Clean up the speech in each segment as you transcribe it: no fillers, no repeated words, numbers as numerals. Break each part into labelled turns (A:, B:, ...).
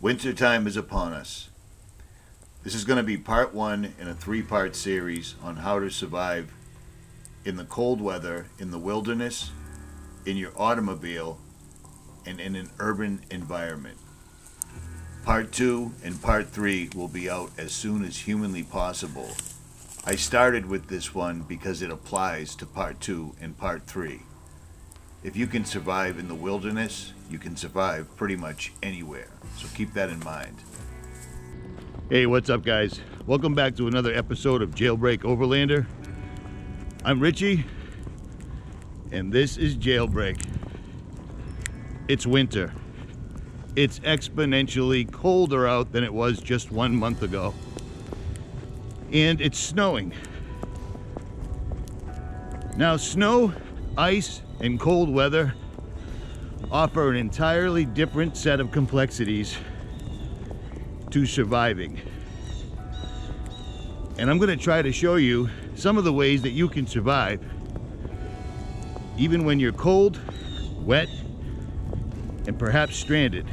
A: Wintertime is upon us. This is going to be part one in a three-part series on how to survive in the cold weather, in the wilderness, in your automobile, and in an urban environment. Part two and part three will be out as soon as humanly possible. I started with this one because it applies to part two and part three. If you can survive in the wilderness, you can survive pretty much anywhere. So keep that in mind. Hey, what's up, guys? Welcome back to another episode of JailBreak Overlander. I'm Richie, and this is JailBreak. It's winter. It's exponentially colder out than it was just 1 month ago. And it's snowing. Now, snow, ice, and cold weather offer an entirely different set of complexities to surviving. And I'm going to try to show you some of the ways that you can survive even when you're cold, wet, and perhaps stranded.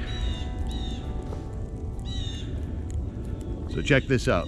A: So check this out.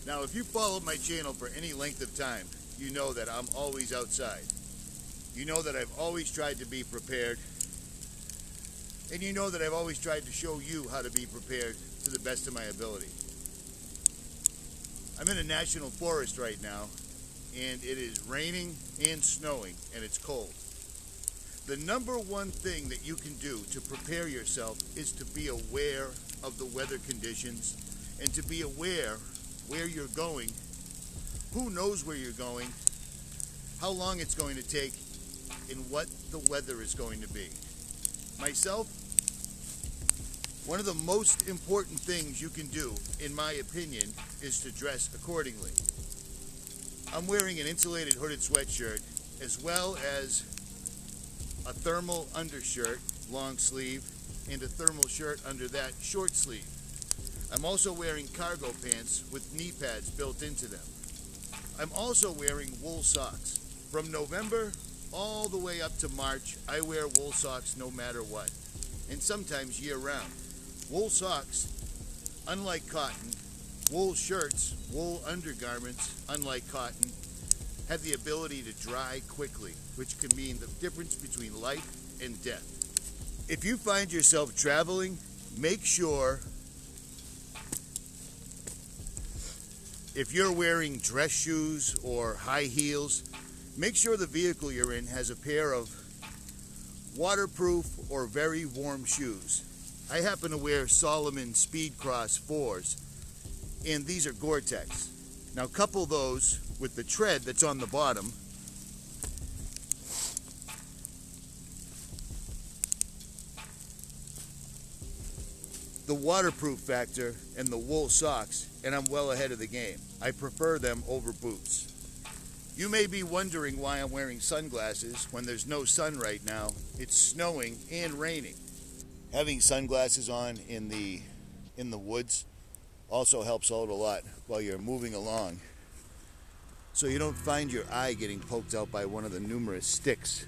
A: Now, if you followed my channel for any length of time, you know that I'm always outside. You know that I've always tried to be prepared. And you know that I've always tried to show you how to be prepared to the best of my ability. I'm in a national forest right now, and it is raining and snowing, and it's cold. The number one thing that you can do to prepare yourself is to be aware of the weather conditions and to be aware where you're going, who knows where you're going, how long it's going to take, and what the weather is going to be. Myself, one of the most important things you can do, in my opinion, is to dress accordingly. I'm wearing an insulated hooded sweatshirt as well as a thermal undershirt, long sleeve, and a thermal shirt under that, short sleeve. I'm also wearing cargo pants with knee pads built into them. I'm also wearing wool socks. From November all the way up to March, I wear wool socks no matter what, and sometimes year-round. Wool socks, unlike cotton, wool shirts, wool undergarments, unlike cotton, have the ability to dry quickly, which can mean the difference between life and death. If you find yourself traveling, make sure if you're wearing dress shoes or high heels, make sure the vehicle you're in has a pair of waterproof or very warm shoes. I happen to wear Salomon Speedcross 4s, and these are Gore-Tex. Now couple those with the tread that's on the bottom, the waterproof factor, and the wool socks, and I'm well ahead of the game. I prefer them over boots. You may be wondering why I'm wearing sunglasses when there's no sun right now. It's snowing and raining. Having sunglasses on in the woods also helps out a lot while you're moving along, so you don't find your eye getting poked out by one of the numerous sticks.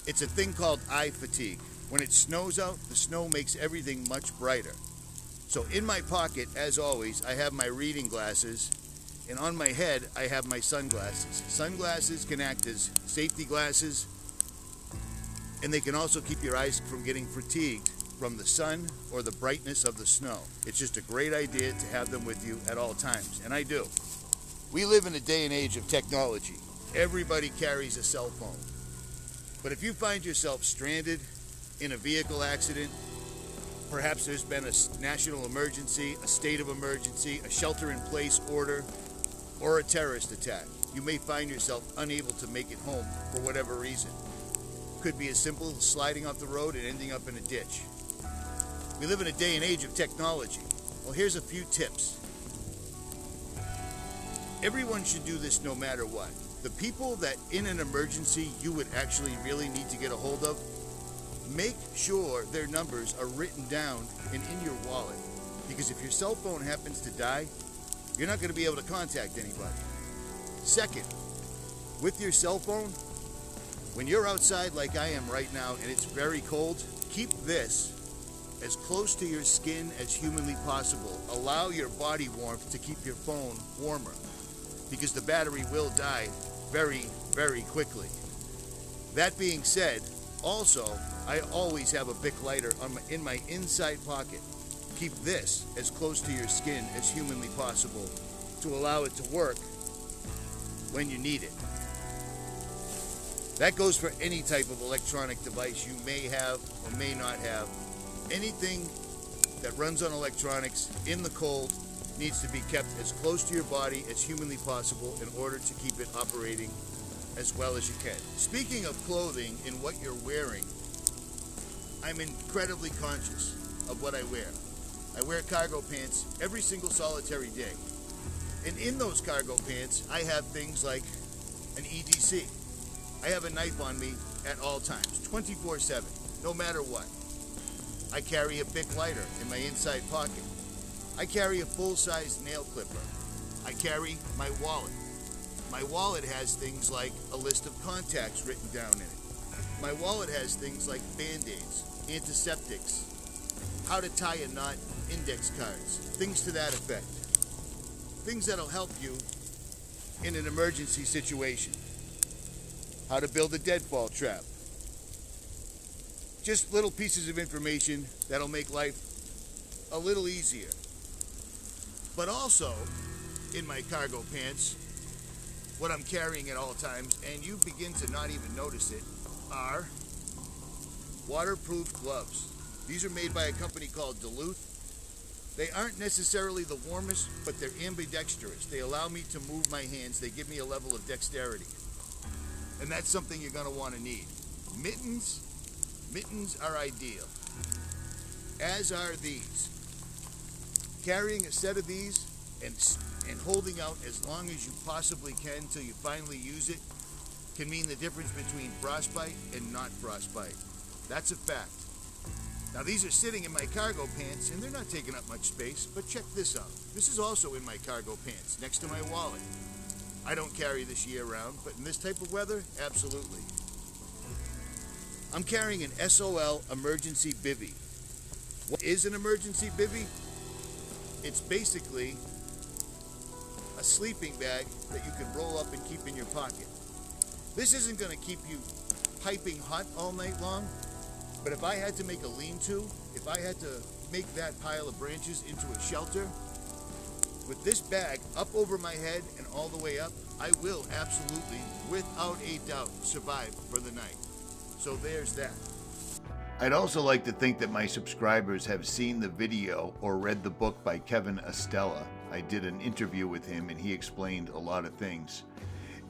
A: It's a thing called eye fatigue. When it snows out, the snow makes everything much brighter. So in my pocket, as always, I have my reading glasses, and on my head, I have my sunglasses. Sunglasses can act as safety glasses, and they can also keep your eyes from getting fatigued from the sun or the brightness of the snow. It's just a great idea to have them with you at all times, and I do. We live in a day and age of technology. Everybody carries a cell phone. But if you find yourself stranded in a vehicle accident, perhaps there's been a national emergency, a state of emergency, a shelter-in-place order, or a terrorist attack, you may find yourself unable to make it home for whatever reason. Could be as simple as sliding off the road and ending up in a ditch. We live in a day and age of technology. Well, here's a few tips. Everyone should do this no matter what. The people that in an emergency you would actually really need to get a hold of, make sure their numbers are written down and in your wallet. Because if your cell phone happens to die, you're not going to be able to contact anybody. Second, with your cell phone, when you're outside like I am right now and it's very cold, keep this as close to your skin as humanly possible. Allow your body warmth to keep your phone warmer, because the battery will die very, very quickly. That being said, also, I always have a Bic lighter in my inside pocket. Keep this as close to your skin as humanly possible to allow it to work when you need it. That goes for any type of electronic device you may have or may not have. Anything that runs on electronics in the cold needs to be kept as close to your body as humanly possible in order to keep it operating as well as you can. Speaking of clothing and what you're wearing, I'm incredibly conscious of what I wear. I wear cargo pants every single solitary day. And in those cargo pants, I have things like an EDC. I have a knife on me at all times, 24/7, no matter what. I carry a Bic lighter in my inside pocket. I carry a full-size nail clipper. I carry my wallet. My wallet has things like a list of contacts written down in it. My wallet has things like Band-Aids, antiseptics, how to tie a knot, index cards, things to that effect. Things that'll help you in an emergency situation. How to build a deadfall trap. Just little pieces of information that'll make life a little easier. But also, in my cargo pants, what I'm carrying at all times, and you begin to not even notice it, are waterproof gloves. These are made by a company called Duluth. They aren't necessarily the warmest, but they're ambidextrous. They allow me to move my hands. They give me a level of dexterity. And that's something you're going to want to need. Mittens are ideal, as are these. Carrying a set of these and holding out as long as you possibly can until you finally use it can mean the difference between frostbite and not frostbite. That's a fact. Now, these are sitting in my cargo pants, and they're not taking up much space, but check this out. This is also in my cargo pants, next to my wallet. I don't carry this year-round, but in this type of weather, absolutely. I'm carrying an SOL emergency bivvy. What is an emergency bivvy? It's basically a sleeping bag that you can roll up and keep in your pocket. This isn't going to keep you piping hot all night long, but if I had to make a lean-to, if I had to make that pile of branches into a shelter, with this bag up over my head and all the way up, I will absolutely, without a doubt, survive for the night. So there's that. I'd also like to think that my subscribers have seen the video or read the book by Kevin Estella. I did an interview with him and he explained a lot of things.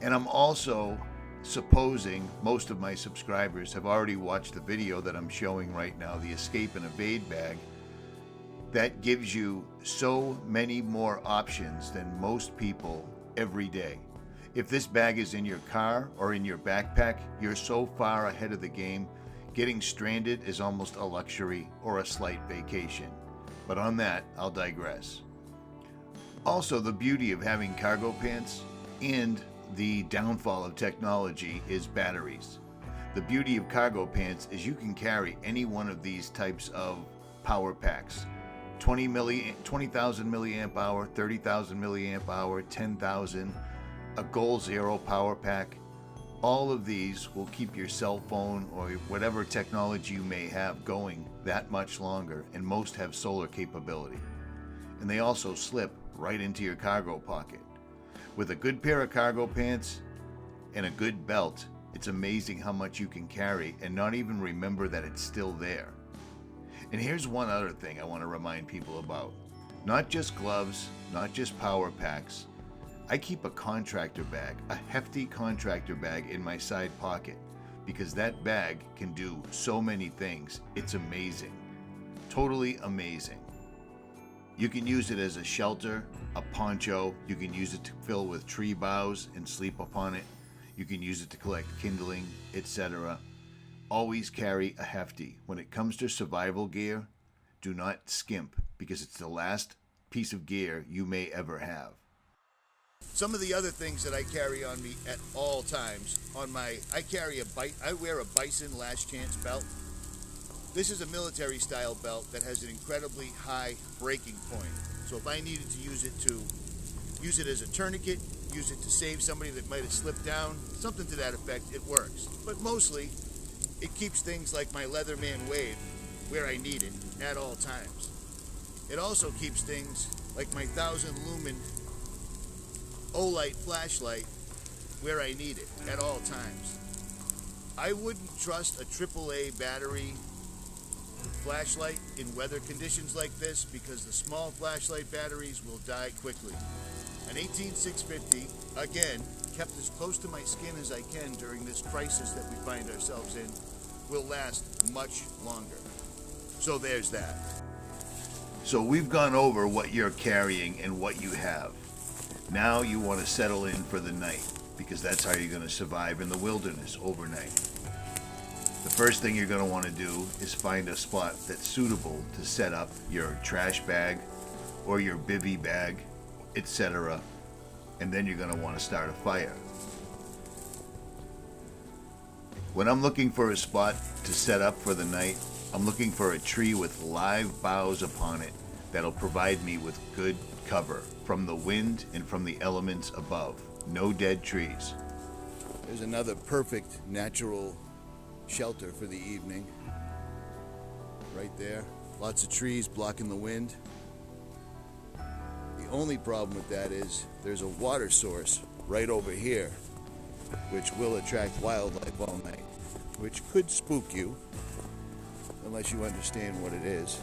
A: And I'm also supposing most of my subscribers have already watched the video that I'm showing right now, the Escape and Evade bag. That gives you so many more options than most people every day. If this bag is in your car or in your backpack, you're so far ahead of the game, getting stranded is almost a luxury or a slight vacation. But on that, I'll digress. Also, the beauty of having cargo pants and the downfall of technology is batteries. The beauty of cargo pants is you can carry any one of these types of power packs. 20,000 milliamp hour, 30,000 milliamp hour, 10,000, a Goal Zero power pack. All of these will keep your cell phone or whatever technology you may have going that much longer, and most have solar capability. And they also slip right into your cargo pocket. With a good pair of cargo pants and a good belt, it's amazing how much you can carry and not even remember that it's still there. And here's one other thing I want to remind people about. Not just gloves, not just power packs. I keep a contractor bag, a hefty contractor bag in my side pocket, because that bag can do so many things. It's amazing. Totally amazing. You can use it as a shelter, a poncho. You can use it to fill with tree boughs and sleep upon it. You can use it to collect kindling, etc. Always carry a hefty. When it comes to survival gear, do not skimp, because it's the last piece of gear you may ever have. Some of the other things that I carry on me at all times, I wear a Bison Last Chance belt. This is a military style belt that has an incredibly high breaking point. So if I needed to use it as a tourniquet, use it to save somebody that might have slipped down, something to that effect, it works. But mostly, it keeps things like my Leatherman Wave where I need it at all times. It also keeps things like my 1000 lumen Olight flashlight where I need it at all times. I wouldn't trust a AAA battery flashlight in weather conditions like this, because the small flashlight batteries will die quickly. An 18650, again, kept as close to my skin as I can during this crisis that we find ourselves in, will last much longer. So there's that. So we've gone over what you're carrying and what you have. Now you want to settle in for the night, because that's how you're going to survive in the wilderness overnight. The first thing you're going to want to do is find a spot that's suitable to set up your trash bag or your bivy bag, etc. And then you're going to want to start a fire. When I'm looking for a spot to set up for the night, I'm looking for a tree with live boughs upon it that'll provide me with good cover from the wind and from the elements above. No dead trees. There's another perfect natural shelter for the evening. Right there. Lots of trees blocking the wind. The only problem with that is there's a water source right over here, which will attract wildlife all night, which could spook you unless you understand what it is.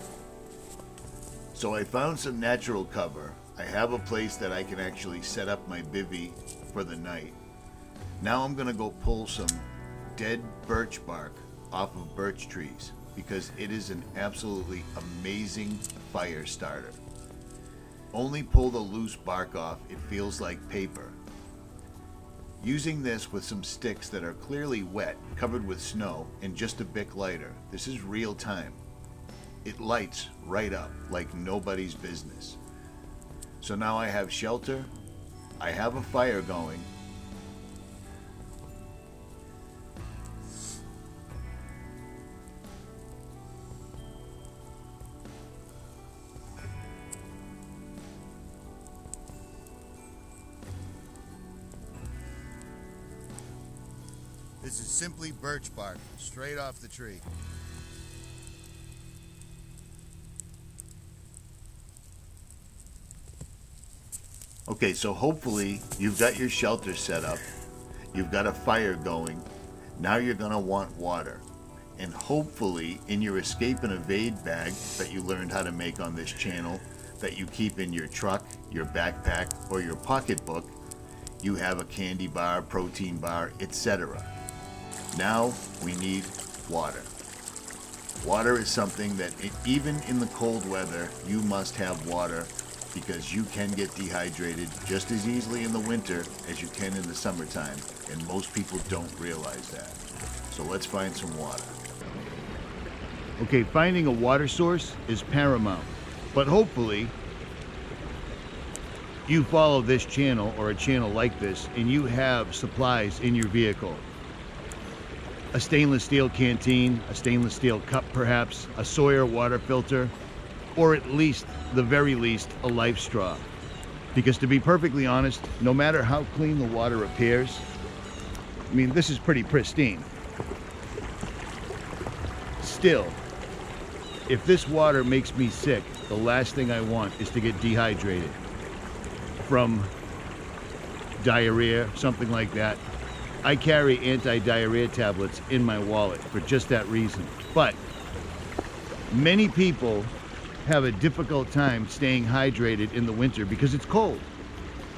A: So I found some natural cover. I have a place that I can actually set up my bivvy for the night. Now I'm gonna go pull some dead birch bark off of birch trees, because it is an absolutely amazing fire starter. Only pull the loose bark off, it feels like paper. Using this with some sticks that are clearly wet, covered with snow, and just a bit lighter, this is real time. It lights right up like nobody's business. So now I have shelter, I have a fire going. This is simply birch bark, straight off the tree. Okay, so hopefully you've got your shelter set up, you've got a fire going, now you're gonna want water. And hopefully in your escape and evade bag that you learned how to make on this channel, that you keep in your truck, your backpack, or your pocketbook, you have a candy bar, protein bar, etc. Now we need water. Water is something that even in the cold weather, you must have water, because you can get dehydrated just as easily in the winter as you can in the summertime, and most people don't realize that. So let's find some water. Okay, finding a water source is paramount, but hopefully you follow this channel or a channel like this and you have supplies in your vehicle. A stainless steel canteen, a stainless steel cup perhaps, a Sawyer water filter, or at least, the very least, a life straw. Because to be perfectly honest, no matter how clean the water appears, I mean, this is pretty pristine. Still, if this water makes me sick, the last thing I want is to get dehydrated from diarrhea, something like that. I carry anti-diarrhea tablets in my wallet for just that reason. But many people have a difficult time staying hydrated in the winter because it's cold.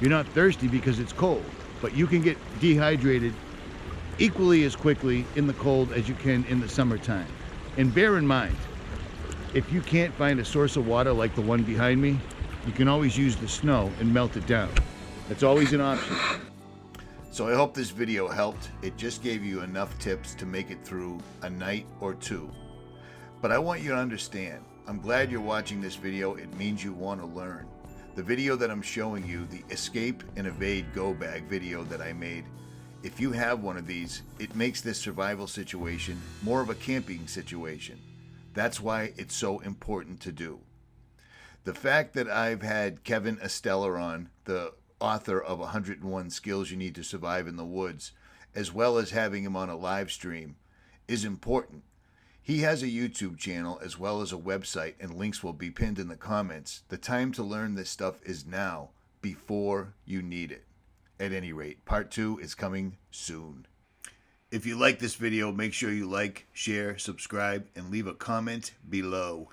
A: You're not thirsty because it's cold, but you can get dehydrated equally as quickly in the cold as you can in the summertime. And bear in mind, if you can't find a source of water like the one behind me, you can always use the snow and melt it down. That's always an option. So I hope this video helped. It just gave you enough tips to make it through a night or two. But I want you to understand, I'm glad you're watching this video. It means you want to learn. The video that I'm showing you, the Escape and Evade Go Bag video that I made, if you have one of these, it makes this survival situation more of a camping situation. That's why it's so important to do. The fact that I've had Kevin Estella on, the author of 101 Skills You Need to Survive in the Woods, as well as having him on a live stream, is important. He has a YouTube channel as well as a website, and links will be pinned in the comments. The time to learn this stuff is now, before you need it. At any rate, part 2 is coming soon. If you like this video, make sure you like, share, subscribe, and leave a comment below.